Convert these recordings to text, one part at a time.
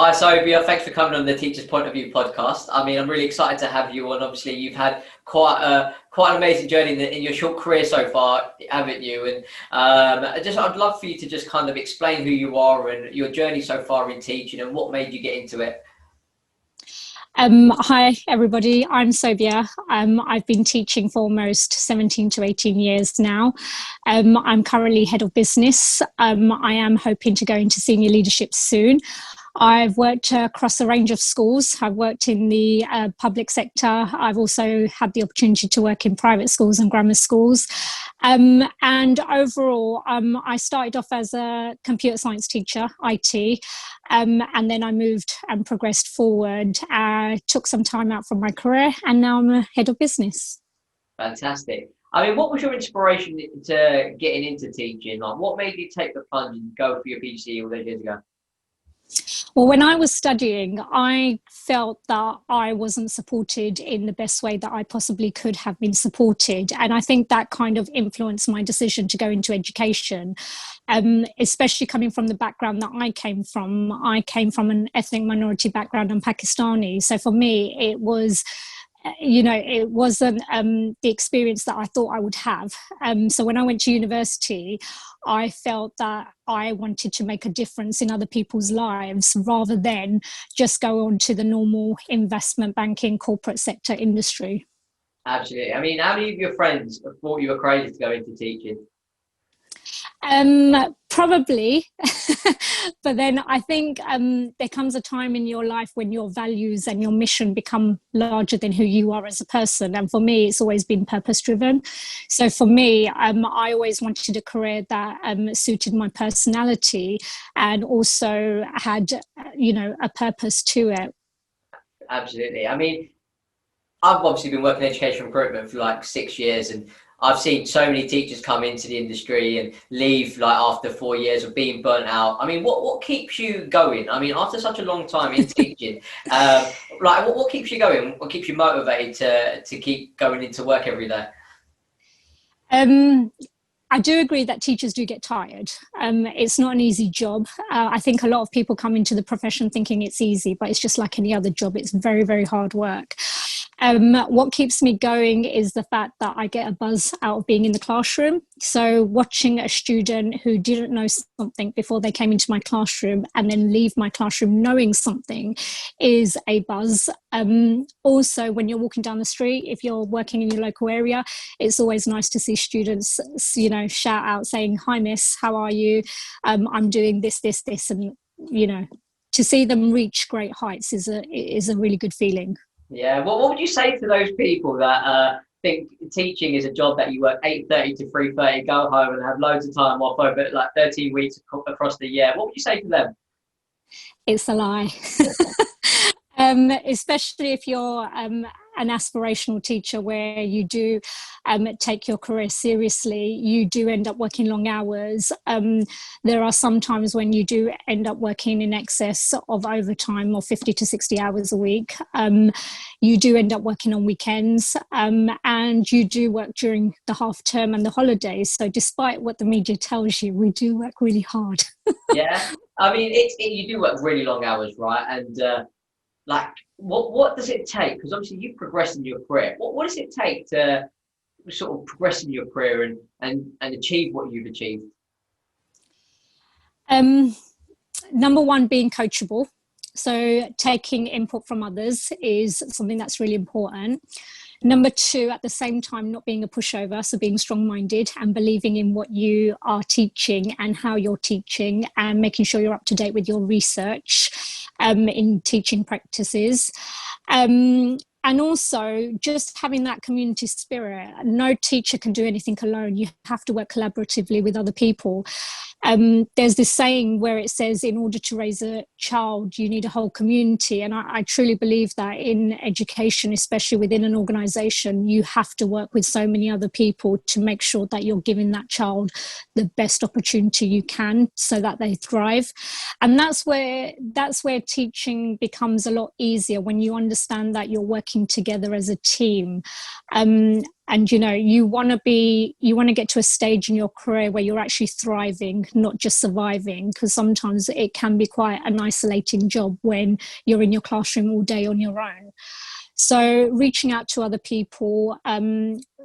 Hi, Sobia. Thanks for coming on the Teacher's Point of View podcast. I mean, I'm really excited to have you on. Obviously, you've had quite an amazing journey in your short career so far, haven't you? And I'd love for you to just kind of explain who you are and your journey so far in teaching and what made you get into it. Hi, everybody. I'm Sobia. I've been teaching for almost 17 to 18 years now. I'm currently head of business. I am hoping to go into senior leadership soon. I've worked across a range of schools. I've worked in the public sector. I've also had the opportunity to work in private schools and grammar schools. And overall, I started off as a computer science teacher, IT, and then I moved and progressed forward. I took some time out from my career, and now I'm a head of business. Fantastic. I mean, what was your inspiration to getting into teaching? Like, what made you take the plunge and go for your PhD all those years ago? Well, when I was studying, I felt that I wasn't supported in the best way that I possibly could have been supported. And I think that kind of influenced my decision to go into education, especially coming from the background that I came from. I came from an ethnic minority background. I'm Pakistani. So for me, it was it wasn't the experience that I thought I would have. So when I went to university, I felt that I wanted to make a difference in other people's lives rather than just go on to the normal investment banking corporate sector industry. Absolutely. I mean, how many of your friends thought you were crazy to go into teaching? Probably, but then I think there comes a time in your life when your values and your mission become larger than who you are as a person. And for me, it's always been purpose driven. So for me, I always wanted a career that suited my personality and also had, a purpose to it. Absolutely. I mean, I've obviously been working in education recruitment for like 6 years, and I've seen so many teachers come into the industry and leave like after 4 years of being burnt out. I mean, what keeps you going? I mean, after such a long time in teaching, what keeps you going? What keeps you motivated to keep going into work every day? Um, I do agree that teachers do get tired. It's not an easy job. I think a lot of people come into the profession thinking it's easy, but it's just like any other job. It's very, very hard work. What keeps me going is the fact that I get a buzz out of being in the classroom. So watching a student who didn't know something before they came into my classroom and then leave my classroom knowing something is a buzz. Also, when you're walking down the street, if you're working in your local area, it's always nice to see students, shout out saying, "Hi, miss, how are you? I'm doing this, this, this," and to see them reach great heights is a really good feeling. Yeah. What would you say to those people that think teaching is a job that you work 8:30 to 3:30, go home and have loads of time off over like 13 weeks across the year? What would you say to them? It's a lie. Especially if you're an aspirational teacher where you do take your career seriously, you do end up working long hours. There are some times when you do end up working in excess of overtime or 50 to 60 hours a week. You do end up working on weekends, and you do work during the half term and the holidays. So despite what the media tells you, we do work really hard. Yeah. I mean, you do work really long hours, right? And like, what does it take? Because obviously you've progressed in your career. What does it take to sort of progress in your career and achieve what you've achieved? Um, Number one, being coachable. So taking input from others is something that's really important. Number two, at the same time, not being a pushover, so being strong-minded and believing in what you are teaching and how you're teaching and making sure you're up to date with your research in teaching practices. And also just having that community spirit. No teacher can do anything alone. You have to work collaboratively with other people. There's this saying where it says, in order to raise a child, you need a whole community. And I truly believe that in education, especially within an organization, you have to work with so many other people to make sure that you're giving that child the best opportunity you can so that they thrive. And that's where teaching becomes a lot easier, when you understand that you're working working together as a team. And you want to get to a stage in your career where you're actually thriving, not just surviving, because sometimes it can be quite an isolating job when you're in your classroom all day on your own. So reaching out to other people,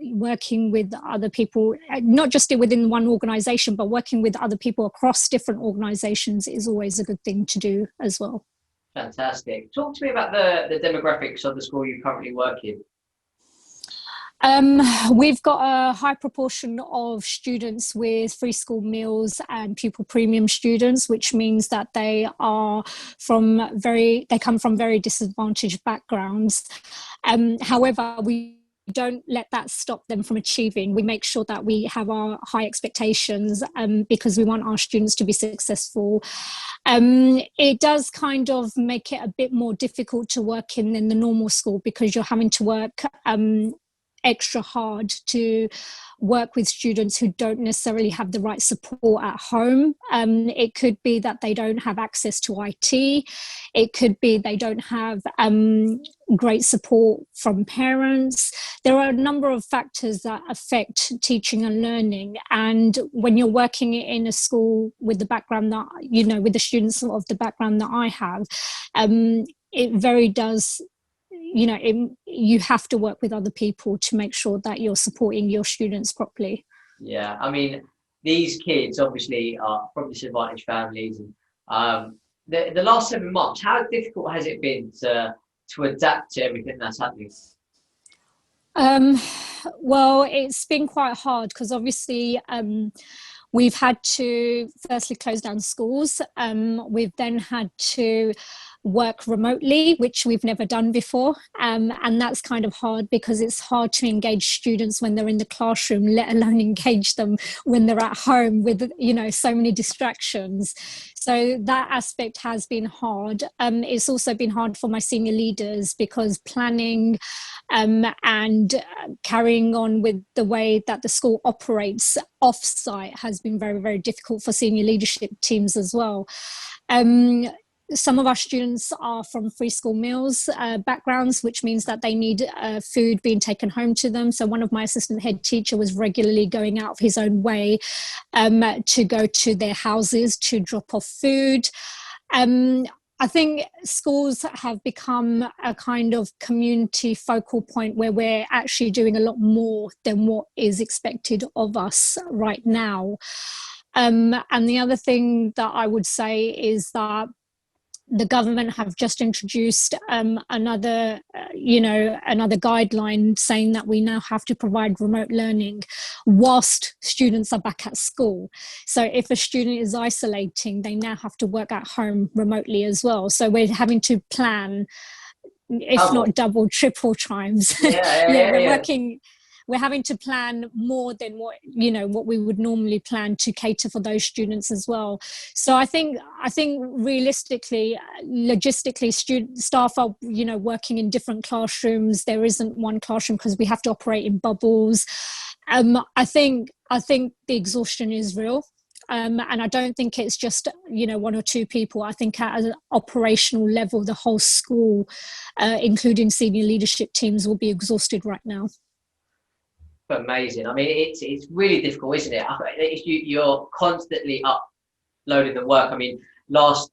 working with other people, not just within one organization, but working with other people across different organizations is always a good thing to do as well. Fantastic. Talk to me about the demographics of the school you currently work in. We've got a high proportion of students with free school meals and pupil premium students, which means that they come from very disadvantaged backgrounds. However, we don't let that stop them from achieving. We make sure that we have our high expectations because we want our students to be successful. It does kind of make it a bit more difficult to work in than the normal school, because you're having to work extra hard to work with students who don't necessarily have the right support at home. It could be that they don't have access to IT. It could be they don't have great support from parents. There are a number of factors that affect teaching and learning. And when you're working in a school with the background that, with the students of the background that I have, it very does, you have to work with other people to make sure that you're supporting your students properly. Yeah, I mean, these kids obviously are from disadvantaged families, and the last 7 months, how difficult has it been to adapt to everything that's happening? Well, it's been quite hard because obviously we've had to firstly close down schools. We've then had to work remotely, which we've never done before. And that's kind of hard because it's hard to engage students when they're in the classroom, let alone engage them when they're at home with, so many distractions. So that aspect has been hard. It's also been hard for my senior leaders because planning and carrying on with the way that the school operates off-site has been very, very difficult for senior leadership teams as well. Some of our students are from free school meals backgrounds, which means that they need food being taken home to them. So one of my assistant head teacher was regularly going out of his own way to go to their houses to drop off food. I think schools have become a kind of community focal point where we're actually doing a lot more than what is expected of us right now. And the other thing that I would say is that the government have just introduced another guideline saying that we now have to provide remote learning whilst students are back at school. So if a student is isolating, they now have to work at home remotely as well. So we're having to plan, if not double, triple times. We're having to plan more than what we would normally plan to cater for those students as well. So I think realistically, logistically, staff are working in different classrooms. There isn't one classroom because we have to operate in bubbles. I think the exhaustion is real. And I don't think it's just, one or two people. I think at an operational level, the whole school, including senior leadership teams, will be exhausted right now. Amazing. I mean, it's really difficult, isn't it? You're constantly uploading the work. I mean, last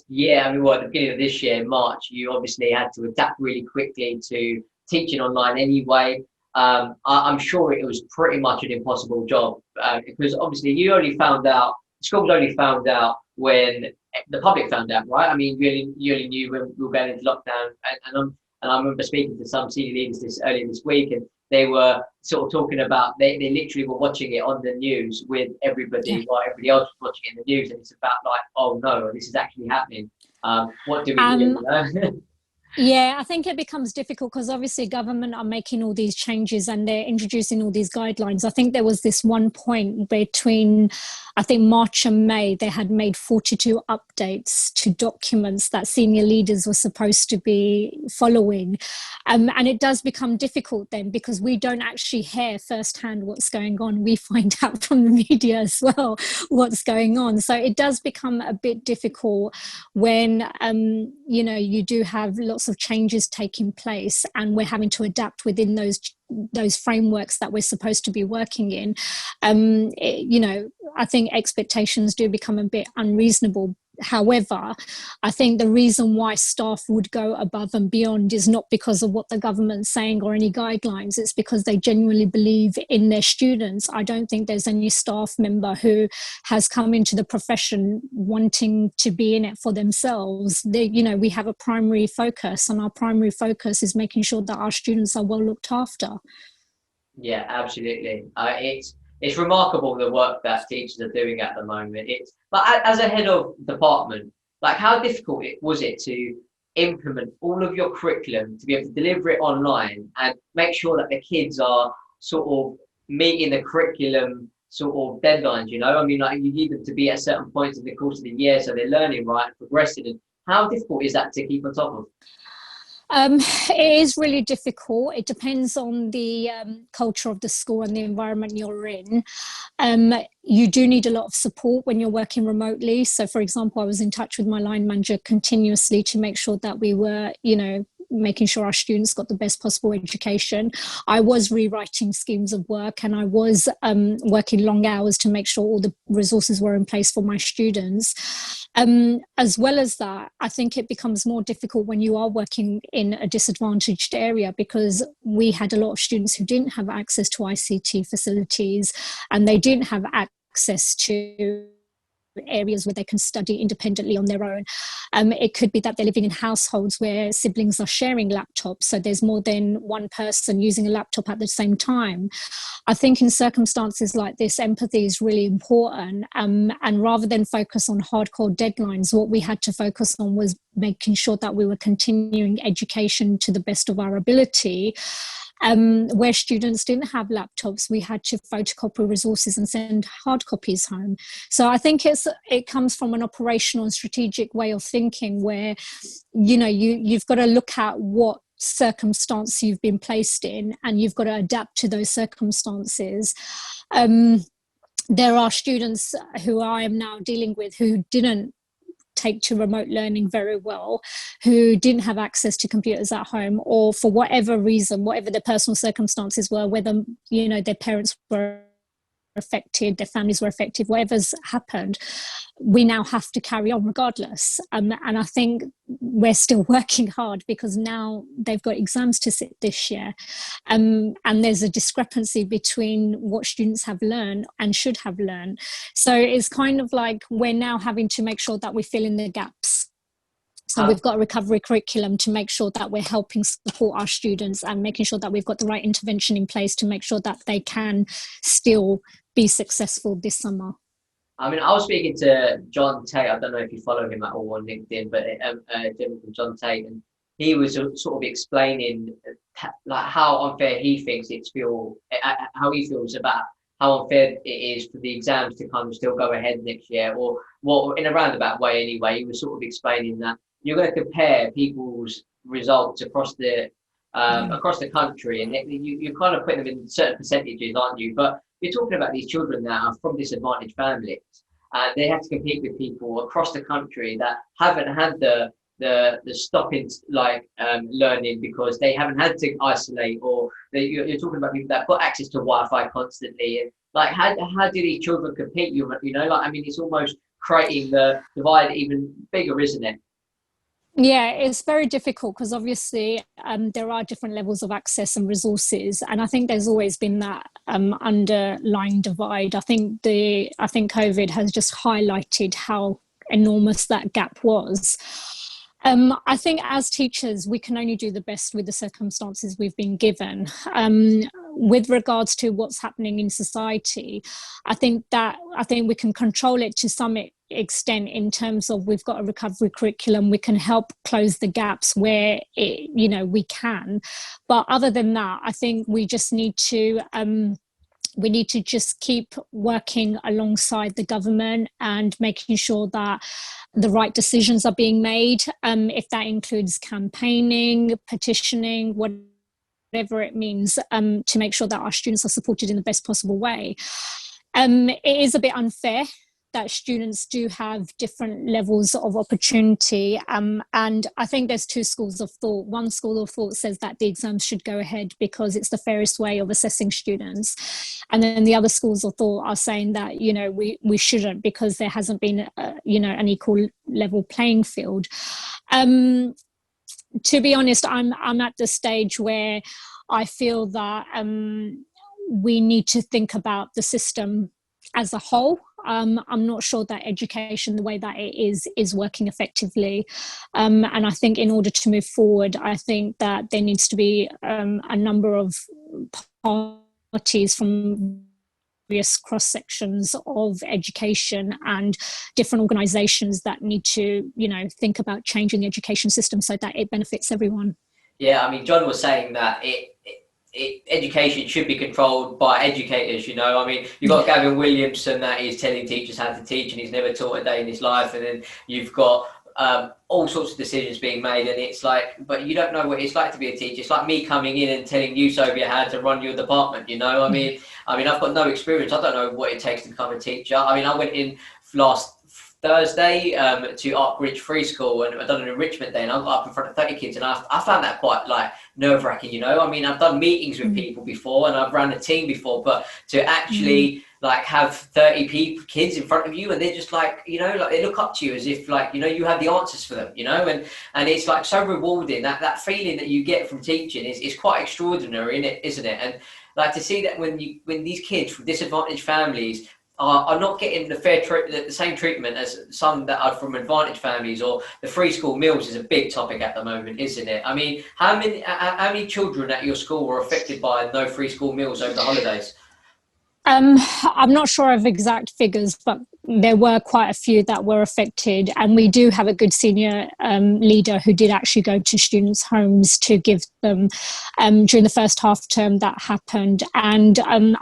year, at the beginning of this year, March, you obviously had to adapt really quickly to teaching online anyway. I'm sure it was pretty much an impossible job because obviously schools only found out when the public found out, right? I mean, you only knew when we were going into lockdown, and I remember speaking to some senior leaders earlier this week, and they were sort of talking about they literally were watching it on the news with everybody while everybody else was watching it in the news, and it's about like, oh no, this is actually happening. What do we do? Yeah, I think it becomes difficult because obviously government are making all these changes and they're introducing all these guidelines. I think there was this one point between, I think, March and May, they had made 42 updates to documents that senior leaders were supposed to be following. And it does become difficult then because we don't actually hear firsthand what's going on. We find out from the media as well what's going on. So it does become a bit difficult when, you do have lots lots of changes taking place, and we're having to adapt within those frameworks that we're supposed to be working in. I think expectations do become a bit unreasonable. However, I think the reason why staff would go above and beyond is not because of what the government's saying or any guidelines. It's because they genuinely believe in their students. I don't think there's any staff member who has come into the profession wanting to be in it for themselves. We have a primary focus, and our primary focus is making sure that our students are well looked after. Yeah, absolutely. It's remarkable the work that teachers are doing at the moment. It's but as a head of department, like how difficult was it to implement all of your curriculum to be able to deliver it online and make sure that the kids are sort of meeting the curriculum sort of deadlines, you know? I mean, like you need them to be at certain points in the course of the year so they're learning right and progressing. And how difficult is that to keep on top of? It is really difficult. It depends on the culture of the school and the environment you're in. You do need a lot of support when you're working remotely. So, for example, I was in touch with my line manager continuously to make sure that we were, making sure our students got the best possible education. I was rewriting schemes of work, and I was working long hours to make sure all the resources were in place for my students. As well as that, I think it becomes more difficult when you are working in a disadvantaged area, because we had a lot of students who didn't have access to ICT facilities, and they didn't have access to areas where they can study independently on their own. It could be that they're living in households where siblings are sharing laptops, so there's more than one person using a laptop at the same time. I think in circumstances like this, empathy is really important, and rather than focus on hardcore deadlines, what we had to focus on was making sure that we were continuing education to the best of our ability. Where students didn't have laptops, we had to photocopy resources and send hard copies home. So I think it comes from an operational and strategic way of thinking, where you've got to look at what circumstance you've been placed in, and you've got to adapt to those circumstances. There are students who I am now dealing with who didn't take to remote learning very well, who didn't have access to computers at home, or for whatever reason, whatever their personal circumstances were, whether their parents were affected, their families were affected, whatever's happened, we now have to carry on regardless. And I think we're still working hard, because now they've got exams to sit this year, and there's a discrepancy between what students have learned and should have learned. So it's kind of like we're now having to make sure that we fill in the gaps. So we've got a recovery curriculum to make sure that we're helping support our students and making sure that we've got the right intervention in place to make sure that they can still be successful this summer. I mean, I was speaking to John Tate. I don't know if you follow him at all on LinkedIn, but John Tate, and he was sort of explaining like how unfair he thinks how he feels about how unfair it is for the exams to kind of still go ahead next year, or what, in a roundabout way anyway. He was sort of explaining that you're going to compare people's results across the country, and you're kind of putting them in certain percentages, aren't you? But you're talking about these children that are from disadvantaged families, and they have to compete with people across the country that haven't had the stopping learning, because they haven't had to isolate, or you're talking about people that have got access to Wi-Fi constantly. And like, how do these children compete? I mean, it's almost creating the divide even bigger, isn't it? Yeah, it's very difficult, because obviously there are different levels of access and resources, and I think there's always been that underlying divide. I think COVID has just highlighted how enormous that gap was. I think as teachers, we can only do the best with the circumstances we've been given. With regards to what's happening in society, I think we can control it to some extent, in terms of we've got a recovery curriculum, we can help close the gaps where we can. But other than that, I think we just need to just keep working alongside the government and making sure that the right decisions are being made, if that includes campaigning, petitioning, whatever it means, to make sure that our students are supported in the best possible way. It is a bit unfair, that students do have different levels of opportunity. And I think there's two schools of thought. One school of thought says that the exams should go ahead because it's the fairest way of assessing students. And then the other schools of thought are saying that, you know, we shouldn't, because there hasn't been, you know, an equal level playing field. To be honest, I'm at the stage where I feel that we need to think about the system as a whole. I'm not sure that education, the way that it is working effectively. And I think in order to move forward, I think that there needs to be a number of parties from various cross sections of education and different organizations that need to, you know, think about changing the education system so that it benefits everyone. Yeah, I mean, John was saying that education should be controlled by educators, you know. I mean, you've got Gavin Williamson that is telling teachers how to teach and he's never taught a day in his life, and then you've got all sorts of decisions being made, and it's like, but you don't know what it's like to be a teacher. It's like me coming in and telling you, Sobia, how to run your department, you know. I mean, I've got no experience. I don't know what it takes to become a teacher. I mean, I went in last Thursday to Arkridge Free School, and I've done an enrichment day, and I got up in front of 30 kids, and I found that quite like nerve-wracking, you know. I mean, I've done meetings with people before, and I've run a team before, but to actually like have 30 kids in front of you, and they're just like, you know, like they look up to you as if like, you know, you have the answers for them, you know, and it's like so rewarding. That feeling that you get from teaching is quite extraordinary, isn't it? And like to see that when these kids from disadvantaged families are not getting the same treatment as some that are from advantaged families, or the free school meals is a big topic at the moment, isn't it? I mean, how many children at your school were affected by no free school meals over the holidays? I'm not sure of exact figures, but there were quite a few that were affected. And we do have a good senior leader who did actually go to students' homes to give them during the first half term that happened. And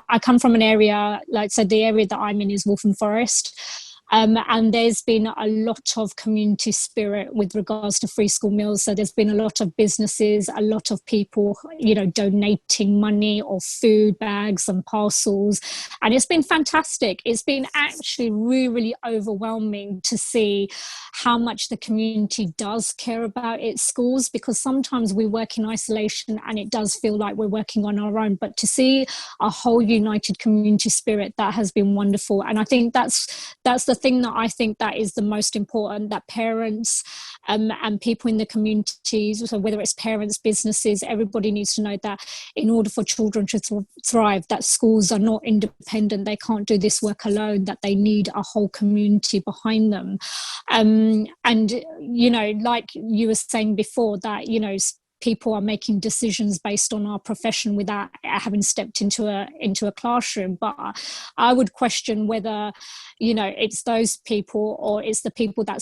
I come from an area, like I said, the area that I'm in is Waltham Forest. And there's been a lot of community spirit with regards to free school meals. So there's been a lot of businesses, a lot of people, you know, donating money or food bags and parcels. And it's been fantastic. It's been actually really, really overwhelming to see how much the community does care about its schools, because sometimes we work in isolation and it does feel like we're working on our own. But to see a whole united community spirit, that has been wonderful. And I think that's the thing that I think that is the most important, that parents and people in the communities, so whether it's parents, businesses, everybody needs to know that in order for children to thrive, that schools are not independent, they can't do this work alone, that they need a whole community behind them. And, you know, like you were saying before, that, you know, people are making decisions based on our profession without having stepped into a classroom. But I would question whether, you know, it's those people or it's the people that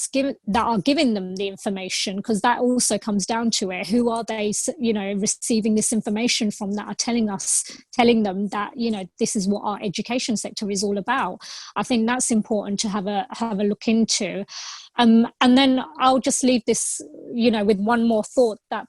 are giving them the information, because that also comes down to it. Who are they, you know, receiving this information from, that are telling them that, you know, this is what our education sector is all about? I think that's important to have a look into. And then I'll just leave this, you know, with one more thought, that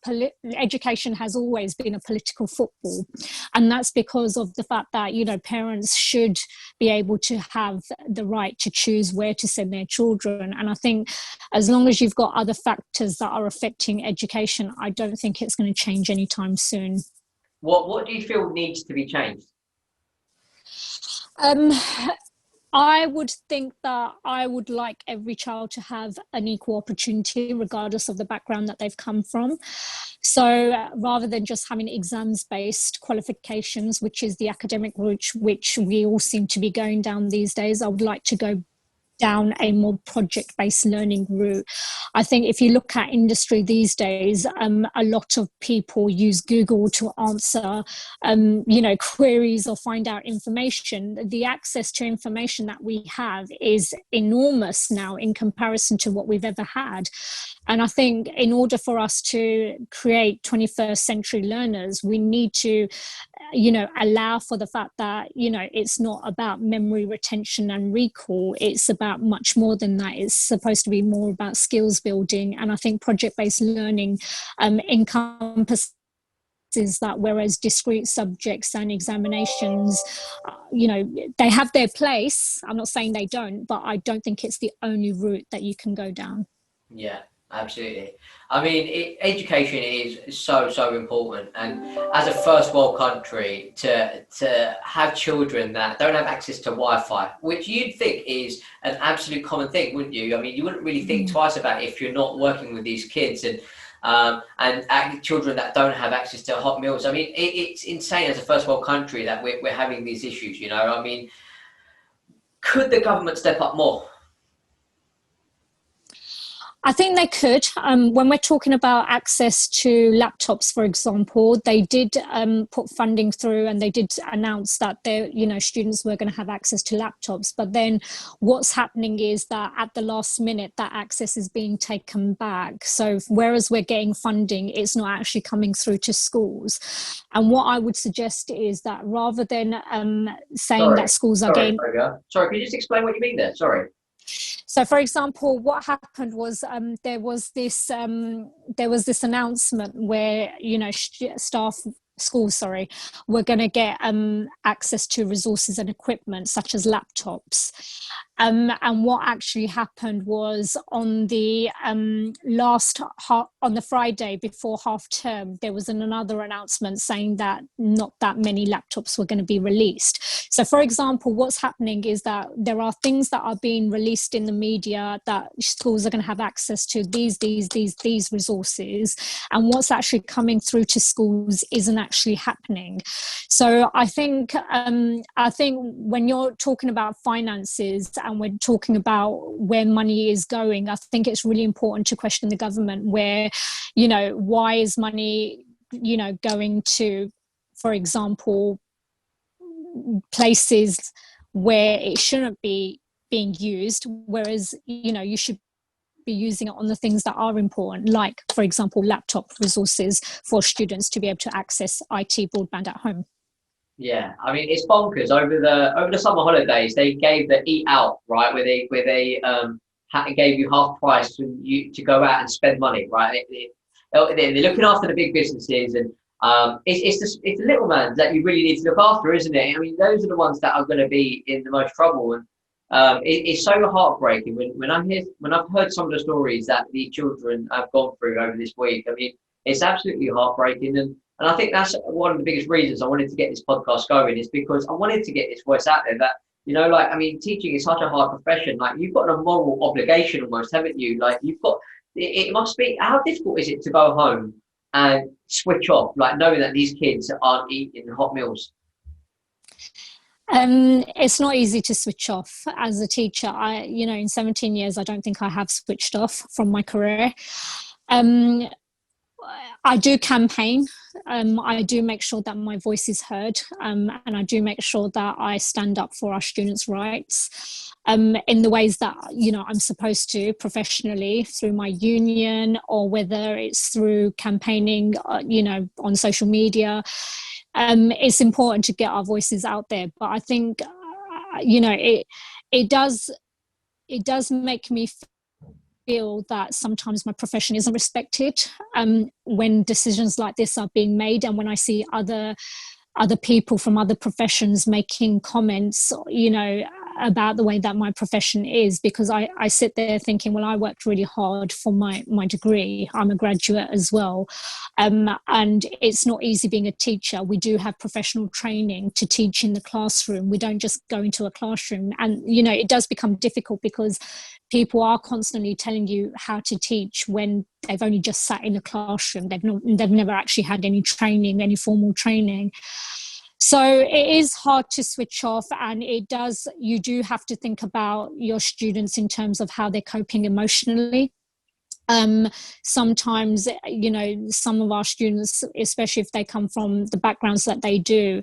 education has always been a political football. And that's because of the fact that, you know, parents should be able to have the right to choose where to send their children. And I think as long as you've got other factors that are affecting education, I don't think it's going to change anytime soon. What do you feel needs to be changed? I would think that I would like every child to have an equal opportunity, regardless of the background that they've come from. So rather than just having exams-based qualifications, which is the academic route which we all seem to be going down these days, I would like to go down a more project-based learning route. I think if you look at industry these days, a lot of people use Google to answer, you know, queries or find out information. The access to information that we have is enormous now in comparison to what we've ever had. And I think in order for us to create 21st century learners, we need to, you know, allow for the fact that, you know, it's not about memory retention and recall. It's about much more than that. It's supposed to be more about skills building. And I think project-based learning encompasses is that whereas discrete subjects and examinations, they have their place. I'm not saying they don't, but I don't think it's the only route that you can go down. Yeah, absolutely. I mean, education is so important, and as a first world country, to have children that don't have access to Wi-Fi, which you'd think is an absolute common thing, wouldn't you? I mean, you wouldn't really think twice about it if you're not working with these kids and children that don't have access to hot meals. I mean, it's insane as a first world country that we're having these issues. I mean, could the government step up more? I think they could. When we're talking about access to laptops, for example, they did put funding through, and they did announce that students were going to have access to laptops. But then what's happening is that at the last minute, that access is being taken back. So whereas we're getting funding, it's not actually coming through to schools. And what I would suggest is that rather than saying that schools are getting... Sorry, can you just explain what you mean there? Sorry. So, for example, what happened was there was this announcement where schools were going to get access to resources and equipment such as laptops. And what actually happened was on the on the Friday before half term, there was another announcement saying that not that many laptops were going to be released. So, for example, what's happening is that there are things that are being released in the media that schools are going to have access to these resources, and what's actually coming through to schools isn't actually happening. So I think when you're talking about finances and we're talking about where money is going, I think it's really important to question the government where, why is money, going to, for example, places where it shouldn't be being used, whereas, you should be using it on the things that are important, like, for example, laptop resources for students to be able to access IT broadband at home. Yeah, I mean, it's bonkers. Over the summer holidays, they gave the eat out, right, where they gave you half price to go out and spend money, right? They're looking after the big businesses, and it's the little man that you really need to look after, isn't it? I mean, those are the ones that are going to be in the most trouble, and it's so heartbreaking when I've heard some of the stories that the children have gone through over this week. I mean, it's absolutely heartbreaking, and I think that's one of the biggest reasons I wanted to get this podcast going, is because I wanted to get this voice out there that, I mean, teaching is such a hard profession. Like, you've got a moral obligation almost, haven't you? Like, it must be, how difficult is it to go home and switch off, like knowing that these kids aren't eating hot meals? It's not easy to switch off as a teacher. In 17 years, I don't think I have switched off from my career. I do campaign. I do make sure that my voice is heard, and I do make sure that I stand up for our students' rights in the ways that I'm supposed to, professionally, through my union, or whether it's through campaigning on social media. It's important to get our voices out there, but I think it does make me feel that sometimes my profession isn't respected when decisions like this are being made, and when I see other people from other professions making comments, about the way that my profession is, because I sit there thinking, well, I worked really hard for my degree. I'm a graduate as well. And it's not easy being a teacher. We do have professional training to teach in the classroom. We don't just go into a classroom. And, it does become difficult because people are constantly telling you how to teach when they've only just sat in a classroom. They've never actually had any training, any formal training. So it is hard to switch off, and you do have to think about your students in terms of how they're coping emotionally. Sometimes, some of our students, especially if they come from the backgrounds that they do,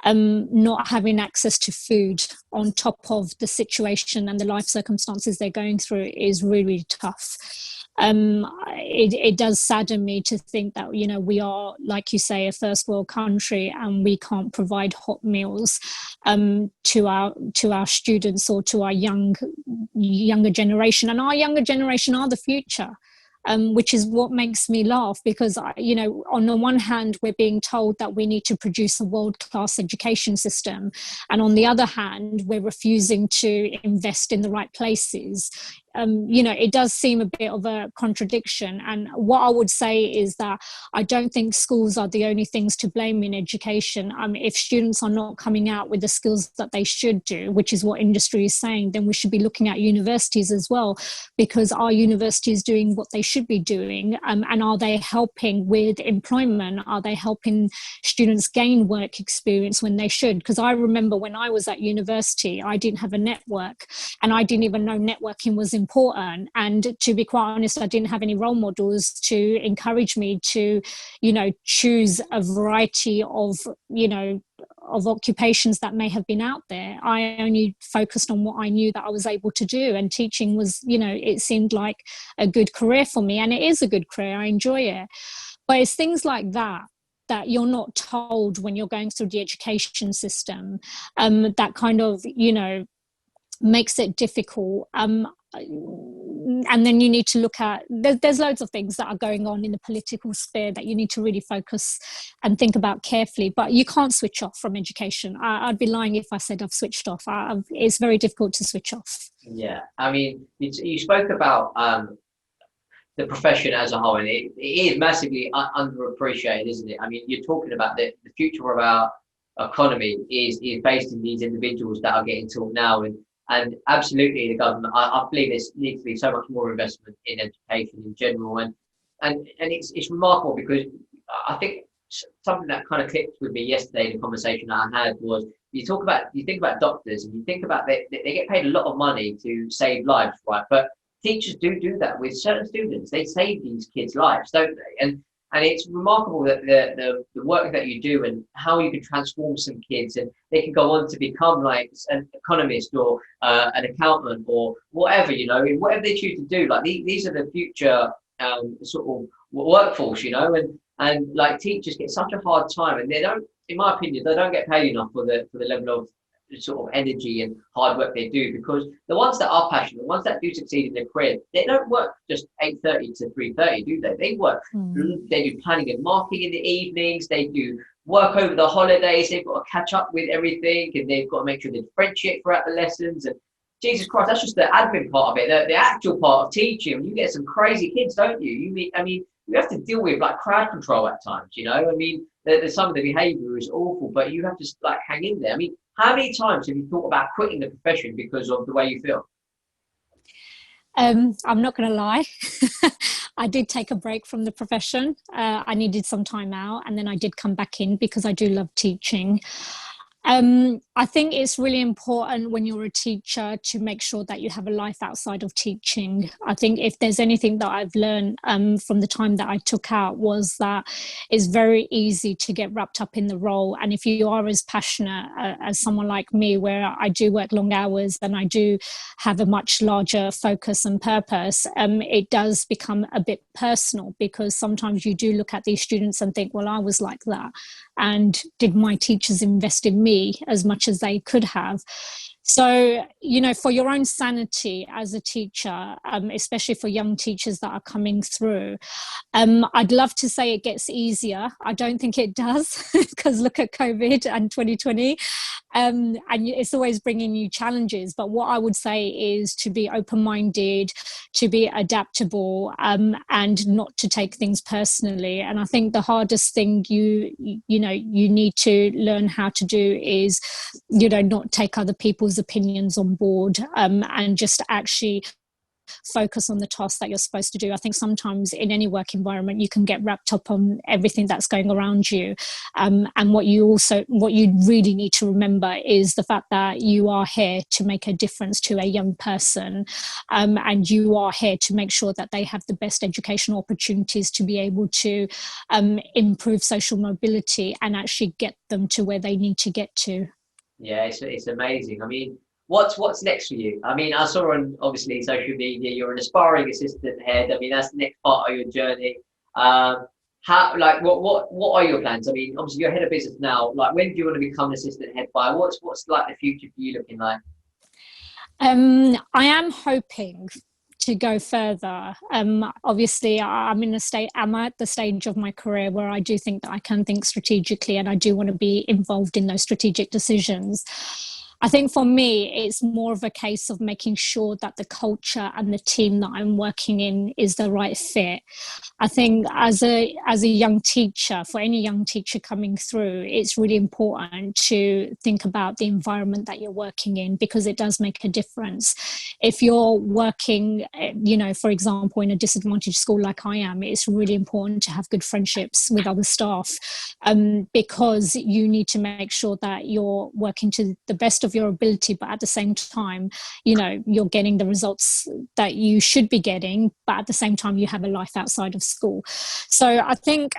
not having access to food on top of the situation and the life circumstances they're going through is really, really tough. It does sadden me to think that, we are, like you say, a first world country, and we can't provide hot meals to our students or to our younger generation. And our younger generation are the future. which is what makes me laugh, because, you know, on the one hand, we're being told that we need to produce a world-class education system, and on the other hand, we're refusing to invest in the right places. You know, it does seem a bit of a contradiction. And what I would say is that I don't think schools are the only things to blame in education. If students are not coming out with the skills that they should do, which is what industry is saying, then we should be looking at universities as well, because are universities doing what they should be doing? And are they helping with employment? Are they helping students gain work experience when they should? Because I remember when I was at university, I didn't have a network, and I didn't even know networking was important. And to be quite honest, I didn't have any role models to encourage me to, you know, choose a variety of, you know, of occupations that may have been out there. I only focused on what I knew that I was able to do, and teaching was, you know, it seemed like a good career for me, and it is a good career. I enjoy it. But it's things like that that you're not told when you're going through the education system, that kind of, you know, makes it difficult. And then you need to look at, there's loads of things that are going on in the political sphere that you need to really focus and think about carefully. But you can't switch off from education. I'd be lying if I said I've switched off. It's very difficult to switch off. Yeah, I mean, you spoke about the profession as a whole, and it is massively underappreciated, isn't it? I mean, you're talking about the future of our economy is based in these individuals that are getting taught now, and absolutely the government. I believe there needs to be so much more investment in education in general, and it's remarkable, because I think something that kind of clicked with me yesterday, the conversation that I had, was you think about doctors, and you think about they get paid a lot of money to save lives, right? But teachers do that with certain students. They save these kids' lives, don't they? And it's remarkable that the work that you do and how you can transform some kids, and they can go on to become like an economist or an accountant or whatever, you know, whatever they choose to do. Like these are the future sort of workforce, you know, and like teachers get such a hard time, and they don't, in my opinion, they don't get paid enough for the level of sort of energy and hard work they do, because the ones that are passionate, the ones that do succeed in their career, they don't work just 8:30 to 3:30, do they? They work, they do planning and marketing in the evenings, they do work over the holidays, they've got to catch up with everything, and they've got to make sure they differentiate throughout the lessons. And Jesus Christ, that's just the admin part of it. The actual part of teaching, you get some crazy kids, don't you? I mean, you have to deal with like crowd control at times, you know? I mean, some of the behavior is awful, but you have to like hang in there. I mean, how many times have you thought about quitting the profession because of the way you feel? I'm not going to lie. I did take a break from the profession. I needed some time out, and then I did come back in because I do love teaching. I think it's really important when you're a teacher to make sure that you have a life outside of teaching. I think if there's anything that I've learned from the time that I took out, was that it's very easy to get wrapped up in the role. And if you are as passionate as someone like me, where I do work long hours and I do have a much larger focus and purpose, it does become a bit personal, because sometimes you do look at these students and think, well, I was like that. And did my teachers invest in me as much as they could have? So, you know, for your own sanity as a teacher, especially for young teachers that are coming through, I'd love to say it gets easier. I don't think it does, because look at COVID and 2020. And it's always bringing you challenges. But what I would say is to be open-minded, to be adaptable, and not to take things personally. And I think the hardest thing you need to learn how to do is, you know, not take other people's opinions on board, and just actually focus on the task that you're supposed to do. I think sometimes in any work environment, you can get wrapped up on everything that's going around you. And what you really need to remember is the fact that you are here to make a difference to a young person. And you are here to make sure that they have the best educational opportunities to be able to improve social mobility and actually get them to where they need to get to. Yeah, it's amazing. I mean, what's next for you? I mean, I saw on obviously social media you're an aspiring assistant head. I mean, that's the next part of your journey. How, like, what are your plans? I mean, obviously you're head of business now. Like, when do you want to become an assistant head by? What's like the future for you looking like? I am hoping to go further. Obviously, I'm at the stage of my career where I do think that I can think strategically, and I do want to be involved in those strategic decisions. I think for me, it's more of a case of making sure that the culture and the team that I'm working in is the right fit. I think as a young teacher, for any young teacher coming through, it's really important to think about the environment that you're working in, because it does make a difference. If you're working, for example, in a disadvantaged school like I am, it's really important to have good friendships with other staff, because you need to make sure that you're working to the best of your ability, but at the same time, you're getting the results that you should be getting, but at the same time you have a life outside of school. So I think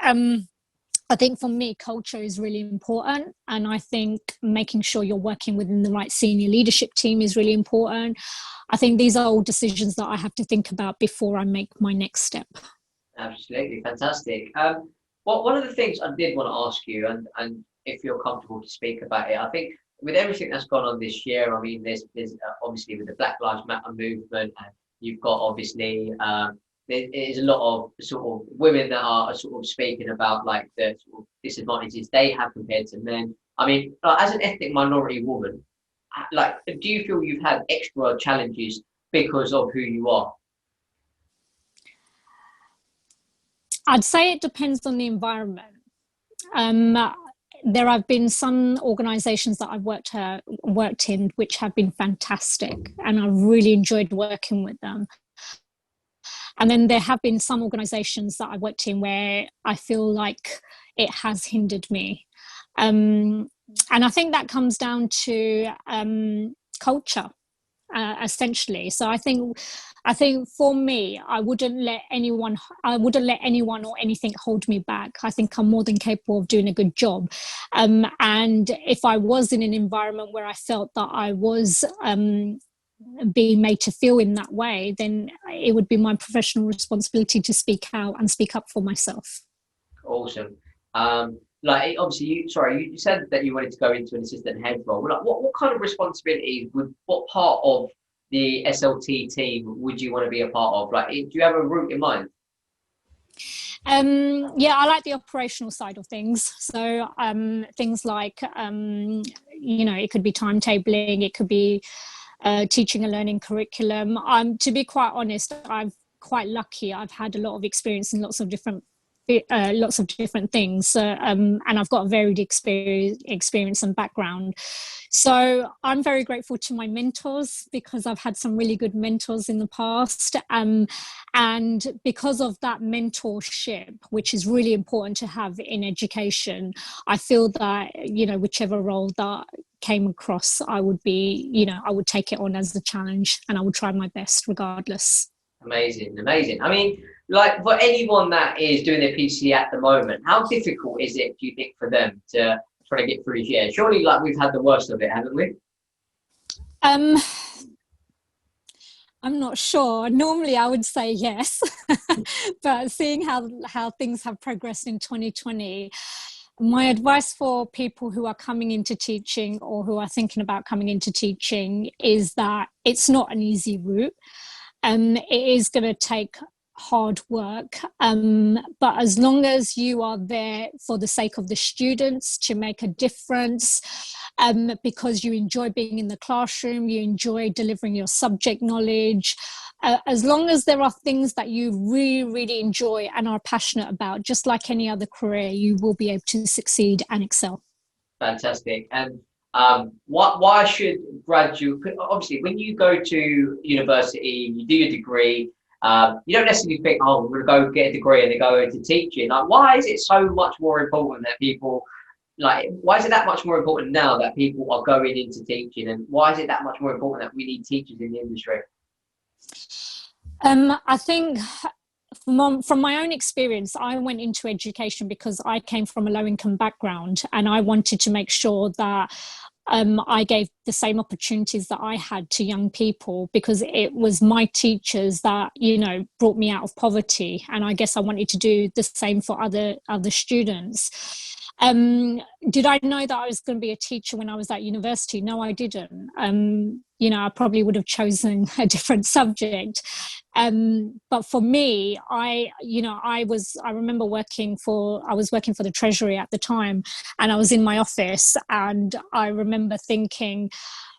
for me, culture is really important, and I think making sure you're working within the right senior leadership team is really important. I think these are all decisions that I have to think about before I make my next step. Absolutely fantastic. One of the things I did want to ask you, and if you're comfortable to speak about it, I think with everything that's gone on this year, I mean, there's obviously with the Black Lives Matter movement, and you've got obviously there is a lot of sort of women that are sort of speaking about like the sort of disadvantages they have compared to men. I mean, as an ethnic minority woman, like, do you feel you've had extra challenges because of who you are? I'd say it depends on the environment. There have been some organisations that I've worked in which have been fantastic, and I've really enjoyed working with them. And then there have been some organisations that I've worked in where I feel like it has hindered me. And I think that comes down to culture, essentially. So I think for me, I wouldn't let anyone or anything hold me back. I think I'm more than capable of doing a good job. And if I was in an environment where I felt that I was being made to feel in that way, then it would be my professional responsibility to speak out and speak up for myself. Awesome. Like, obviously, you said that you wanted to go into an assistant head role. Like, what kind of responsibilities what part of the SLT team would you want to be a part of? Like, do you have a route in mind? Yeah, I like the operational side of things. So things like, it could be timetabling, it could be teaching and learning curriculum. To be quite honest, I'm quite lucky. I've had a lot of experience in lots of different things, and I've got a varied experience and background. So I'm very grateful to my mentors, because I've had some really good mentors in the past, and because of that mentorship, which is really important to have in education, I feel that whichever role that came across, I would take it on as a challenge, and I would try my best regardless. Amazing. I mean, like, for anyone that is doing their PCE at the moment, how difficult is it, do you think, for them to try to get through this year? Surely, like, we've had the worst of it, haven't we? I'm not sure. Normally, I would say yes, but seeing how things have progressed in 2020, my advice for people who are coming into teaching or who are thinking about coming into teaching is that it's not an easy route. It is going to take hard work, but as long as you are there for the sake of the students, to make a difference, because you enjoy being in the classroom, you enjoy delivering your subject knowledge, as long as there are things that you really, really enjoy and are passionate about, just like any other career, you will be able to succeed and excel. Fantastic. And why should graduate, obviously, when you go to university, you do your degree, you don't necessarily think, oh, I'm going to go get a degree and then go into teaching. Like, why is it so much more important that people, like, why is it that much more important now that people are going into teaching? And why is it that much more important that we need teachers in the industry? I think from my own experience, I went into education because I came from a low-income background, and I wanted to make sure that I gave the same opportunities that I had to young people, because it was my teachers that brought me out of poverty, and I guess I wanted to do the same for other students. Did I know that I was going to be a teacher when I was at university? No, I didn't. I probably would have chosen a different subject. But for me, I remember I was working for the Treasury at the time, and I was in my office, and I remember thinking,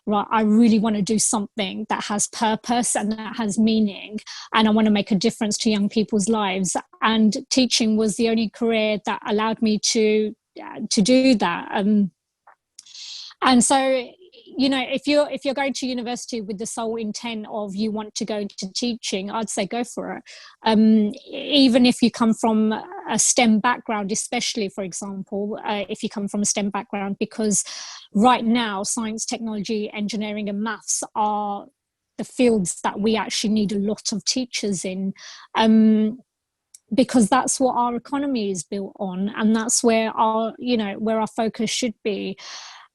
right, I really want to do something that has purpose and that has meaning, and I want to make a difference to young people's lives. And teaching was the only career that allowed me to do that. And so, if you're going to university with the sole intent of you want to go into teaching, I'd say go for it. Even if you come from a STEM background, especially, for example, if you come from a STEM background, because right now science, technology, engineering and maths are the fields that we actually need a lot of teachers in. Because that's what our economy is built on, and that's where our focus should be.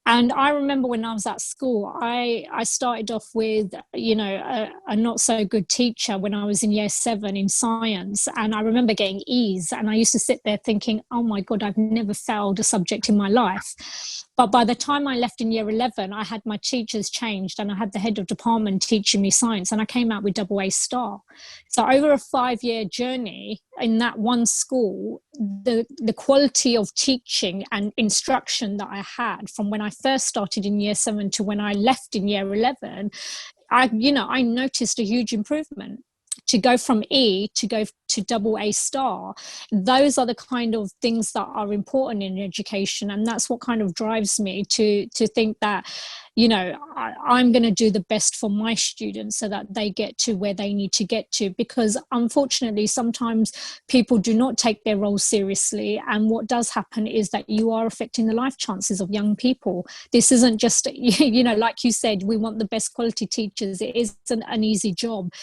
And I remember when I was at school, I started off with, a not so good teacher when I was in year 7 in science. And I remember getting E's, and I used to sit there thinking, oh my God, I've never failed a subject in my life. But by the time I left in year 11, I had my teachers changed, and I had the head of department teaching me science, and I came out with double A star. So over a 5-year journey in that one school, the quality of teaching and instruction that I had from when I first started in year 7 to when I left in year 11, I noticed a huge improvement. To go from E to go to double A star, those are the kind of things that are important in education, and that's what kind of drives me to think that I'm going to do the best for my students so that they get to where they need to get to. Because unfortunately, sometimes people do not take their role seriously, and what does happen is that you are affecting the life chances of young people. This isn't just like you said, we want the best quality teachers. It isn't an easy job.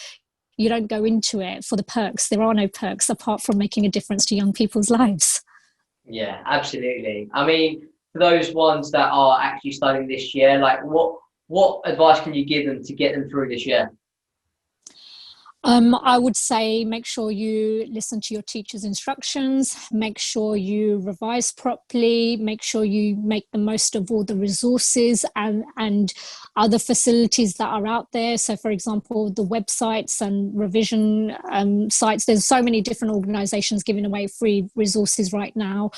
You don't go into it for the perks. There are no perks apart from making a difference to young people's lives. Yeah, absolutely. I mean, for those ones that are actually studying this year, like what advice can you give them to get them through this year? I would say make sure you listen to your teacher's instructions, make sure you revise properly, make sure you make the most of all the resources and other facilities that are out there. So, for example, the websites and revision sites, there's so many different organizations giving away free resources right now.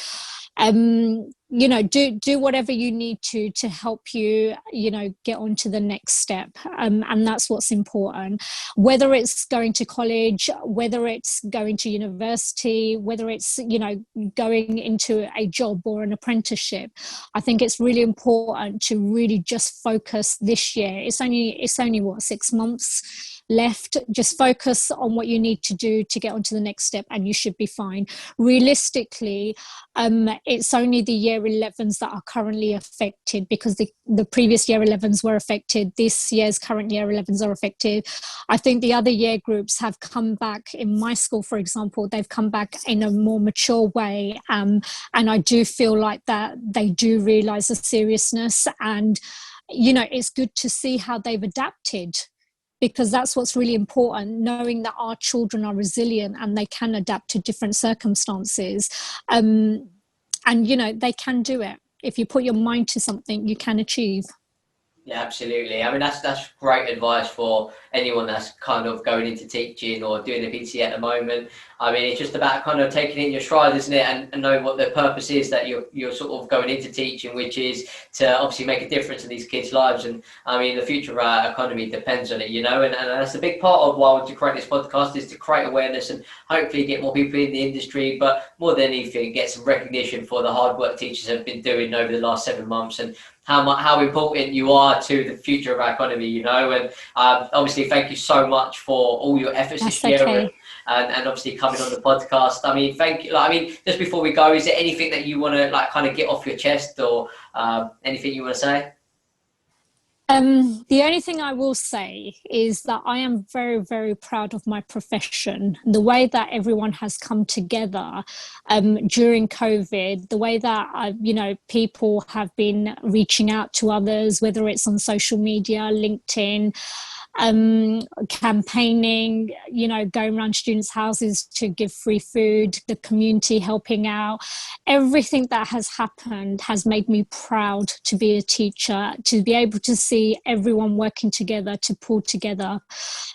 Do whatever you need to help you, get on to the next step. And that's what's important. Whether it's going to college, whether it's going to university, whether it's, going into a job or an apprenticeship, I think it's really important to really just focus this year. It's only what, 6 months left. Just focus on what you need to do to get onto the next step, and you should be fine. Realistically, it's only the year 11s that are currently affected, because the previous year 11s were affected. This year's current year 11s are affected. I think the other year groups have come back. In my school, for example, they've come back in a more mature way, and I do feel like that they do realise the seriousness, and it's good to see how they've adapted, because that's what's really important, knowing that our children are resilient and they can adapt to different circumstances. And they can do it. If you put your mind to something, you can achieve. Yeah, absolutely. I mean, that's great advice for anyone that's kind of going into teaching or doing the PT at the moment. I mean, it's just about kind of taking it in your stride, isn't it, and knowing what the purpose is that you're sort of going into teaching, which is to obviously make a difference in these kids' lives. And I mean, the future of our economy depends on it, and that's a big part of why I want to create this podcast, is to create awareness and hopefully get more people in the industry, but more than anything, get some recognition for the hard work teachers have been doing over the last 7 months, and how important you are to the future of our economy, and obviously thank you so much for all your efforts this year. Okay. And obviously coming on the podcast. I mean, thank you. Just before we go, is there anything that you want to kind of get off your chest, or anything you want to say? The only thing I will say is that I am very, very proud of my profession. The way that everyone has come together during COVID, the way that, people have been reaching out to others, whether it's on social media, LinkedIn, campaigning, going around students' houses to give free food, the community helping out. Everything that has happened has made me proud to be a teacher, to be able to see everyone working together to pull together.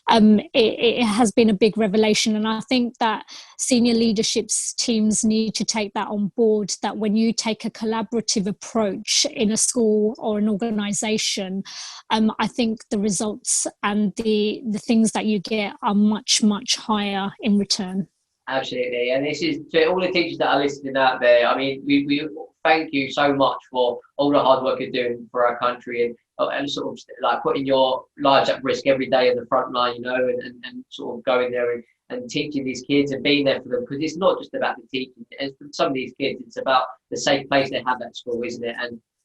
It has been a big revelation, and I think that senior leadership teams need to take that on board, that when you take a collaborative approach in a school or an organisation, I think the results and the things that you get are much, much higher in return. Absolutely. And this is to all the teachers that are listening out there. I mean, we thank you so much for all the hard work you're doing for our country, and sort of like putting your lives at risk every day on the front line, and sort of going there and teaching these kids and being there for them, because it's not just about the teaching. It's for some of these kids, it's about the safe place they have at school, isn't it?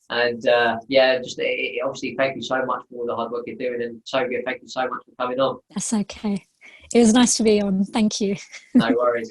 And obviously thank you so much for all the hard work you're doing. And Sobia, thank you so much for coming on. That's okay. It was nice to be on. Thank you. No worries.